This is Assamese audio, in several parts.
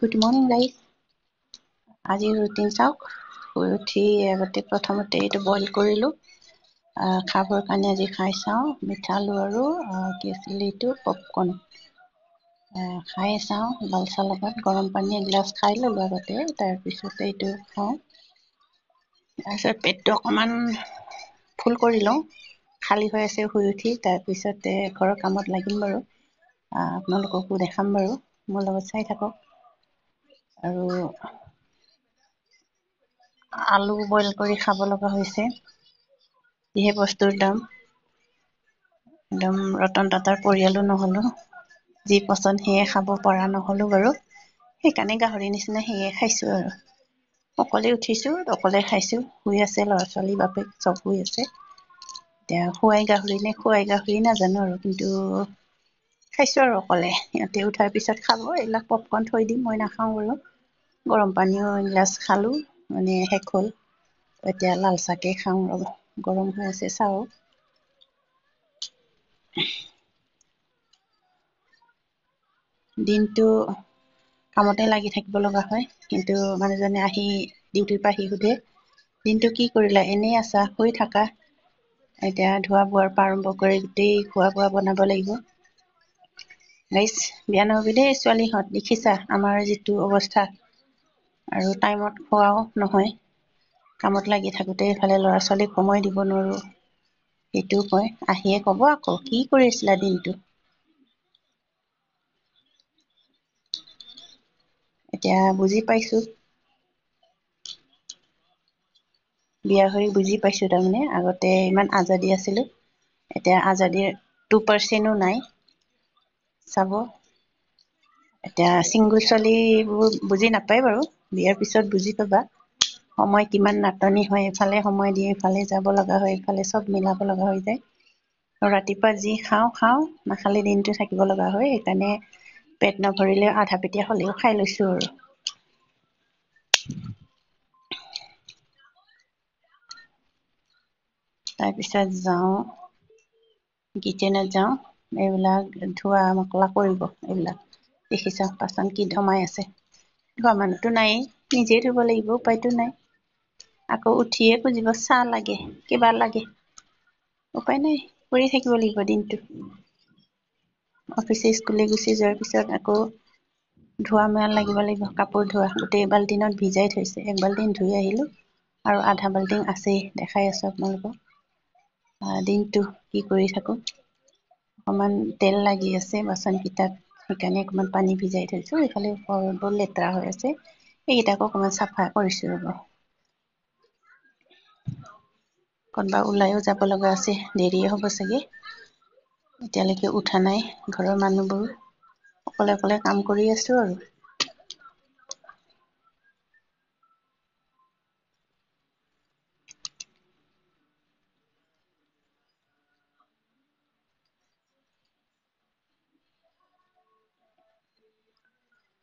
Good morning guys. আজিৰ ৰুটিন চাওক। শুই উঠি আগতে প্ৰথমতে এইটো বইল কৰিলোঁ। খাবৰ কাৰণে আজি খাই চাওঁ মিঠা আলু আৰু কি আছিলে এইটো পপকৰ্ণ। খাই চাওঁ লাল চাহ লগত গৰম পানী এগিলাচ খাই ল'লোঁ আগতে, তাৰপিছতে এইটো খাওঁ। তাৰপিছত পেটটো অকণমান ফুল কৰি লওঁ, খালী হৈ আছে শুই উঠি। তাৰপিছতে ঘৰৰ কামত লাগিম বাৰু। আপোনালোককো দেখাম বাৰু, মোৰ লগত চাই থাকক। আৰু আলু বইল কৰি খাব লগা হৈছে, যিহে বস্তুৰ দাম। একদম ৰতন টাটাৰ পৰিয়ালো নহ'লো, যি পচন্দ সেয়ে খাব পৰা নহ'লো বাৰু। সেইকাৰণে গাহৰি নিচিনা সেয়ে খাইছোঁ আৰু। অকলে উঠিছোঁ, অকলে খাইছোঁ। শুই আছে ল'ৰা ছোৱালী বাপেক চব শুই আছে। এতিয়া খুৱাই গাহৰি নে খুৱাই গাহৰি নাজানো আৰু, কিন্তু খাইছোঁ আৰু অকলে। সিহঁতে উঠাৰ পিছত খাব। এইবিলাক পপকৰ্ন থৈ দিম, মই নাখাওঁ বাৰু। গৰম পানীও এগিলাচ খালোঁ, মানে শেষ হ'ল। এতিয়া লাল চাহকে খাওঁ ৰ'ব, গৰম হৈ আছে চাহো। দিনটো কামতে লাগি থাকিব লগা হয়, কিন্তু মানুহজনে আহি ডিউটিৰ পৰা আহি সোধে দিনটো কি কৰিলা? এনেই আছা, শুই থাকা। এতিয়া ধোৱা বোৱাৰ পৰা আৰম্ভ কৰি গোটেই খোৱা বোৱা বনাব লাগিব। গাইজ বেয়া নাপাবি দেই ছোৱালীহঁত, দেখিছা আমাৰ যিটো অৱস্থা। আৰু টাইমত খোৱাও নহয়। কামত লাগি থাকোঁতে এইফালে ল'ৰা ছোৱালীক সময় দিব নোৱাৰোঁ। সেইটোও কয়, আহিয়ে ক'ব আকৌ কি কৰি আছিলা দিনটো। এতিয়া বুজি পাইছোঁ। বিয়া হৈ বুজি পাইছোঁ তাৰমানে, আগতে ইমান আজাদী আছিলোঁ। এতিয়া আজাদীৰ 2% নাই। চাব এতিয়া চিংগুল ছোৱালীবোৰ বুজি নাপায় বাৰু, বিয়াৰ পিছত বুজি পাবা। সময় কিমান নাটনি হয়, এইফালে সময় দিয়ে এইফালে যাব লগা হয়, এইফালে চব মিলাব লগা হৈ যায়। ৰাতিপুৱা যি খাওঁ, নাখালে দিনটো থাকিব লগা হয়। সেইকাৰণে পেট নভৰিলেও আধা পেটীয়া হ'লেও খাই লৈছোঁ আৰু। তাৰপিছত যাওঁ কিটচেনত যাওঁ, এইবিলাক ধোৱা মকলা কৰিব এইবিলাক। দেখিছা বাচন কি দমাই আছে। ধোৱা মানুহতো নাইয়ে, নিজে ধুব লাগিব উপায়তো নাই। আকৌ উঠিয়ে খুজিব চাহ লাগে, কিবা লাগে। উপায় নাই, কৰি থাকিব লাগিব দিনটো। অফিচে স্কুলে গুচি যোৱাৰ পিছত আকৌ ধোৱা মেল লাগিব লাগিব, কাপোৰ ধোৱা গোটেই বাল্টিনত ভিজাই থৈছে, এক বাল্টিন ধুই আহিলোঁ। আৰু আধা বাল্টিং আছেই, দেখাই আছোঁ আপোনালোকক। দিনটো কি কৰি থাকোঁ। অকণমান তেল লাগি আছে বাচন কেইটাত, সেইকাৰণে অকণমান পানী ভিজাই থৈছোঁ। এইফালে ঘৰবোৰ লেতেৰা হৈ আছে, এইকেইটাকো অকণমান চাফা কৰিছোঁ ৰ'ব। ক'ৰবাত ওলাইও যাব লগা আছে, দেৰিয়ে হ'ব চাগে। এতিয়ালৈকে উঠা নাই ঘৰৰ মানুহবোৰ, অকলে অকলে কাম কৰি আছোঁ আৰু।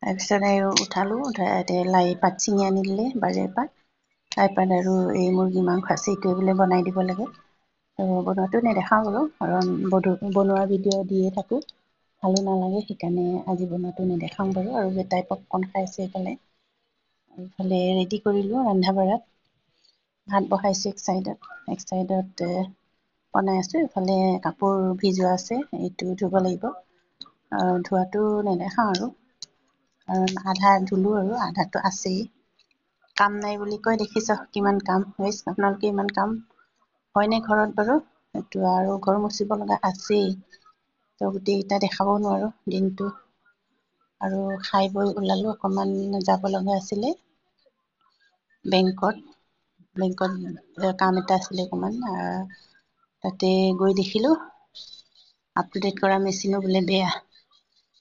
তাৰপিছত আৰু উঠালোঁ, উঠাই লাই পাত ছিঙি আনি দিলে বাৰীৰ পৰা। লাই পাত আৰু এই মুৰ্গী মাংস আছে, এইটোৱে বোলে বনাই দিব লাগে। বনোৱাটো নেদেখাওঁ বাৰু, কাৰণ বনোৱা ভিডিঅ' দিয়ে থাকোঁ। ভালো নালাগে, সেইকাৰণে আজি বনোৱাটো নেদেখাওঁ বাৰু। আৰু বেটাই পপকৰ্ন খাই আছে এইফালে। এইফালে ৰেডি কৰিলোঁ ৰন্ধা বঢ়াত। ভাত বহাইছোঁ এক চাইডত বনাই আছোঁ, ইফালে কাপোৰ ভিজোৱা আছে এইটো ধুব লাগিব। ধোৱাটো নেদেখাওঁ আৰু। আধা ধুলোঁ আৰু আধাটো আছেই। কাম নাই বুলি কয়, দেখিছ কিমান কাম আপোনালোকে ইমান কাম হয়নে ঘৰত বাৰু? সেইটো আৰু ঘৰ মুচিব লগা আছেই। ত' গোটেইকেইটা দেখাব নোৱাৰোঁ দিনটো। আৰু খাই বৈ ওলালোঁ, অকণমান যাব লগা আছিলে। বেংকত কাম এটা আছিলে অকণমান। তাতে গৈ দেখিলোঁ, আপ টু ডেট কৰা মেচিনো বোলে বেয়া।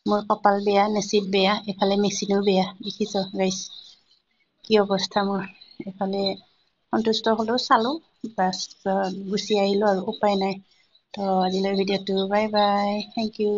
মোৰ কপাল বেয়া, নচিব বেয়া, এইফালে মেচিনো বেয়া, দেখিছ গাইছ। কি অৱস্থা মোৰ, এইফালে সন্তুষ্ট হ'লেও চালোঁ, গুচি আহিলোঁ আৰু উপায় নাই। ত' আজিলৈ ভিডিঅ'টো বাই বাই, থেংক ইউ।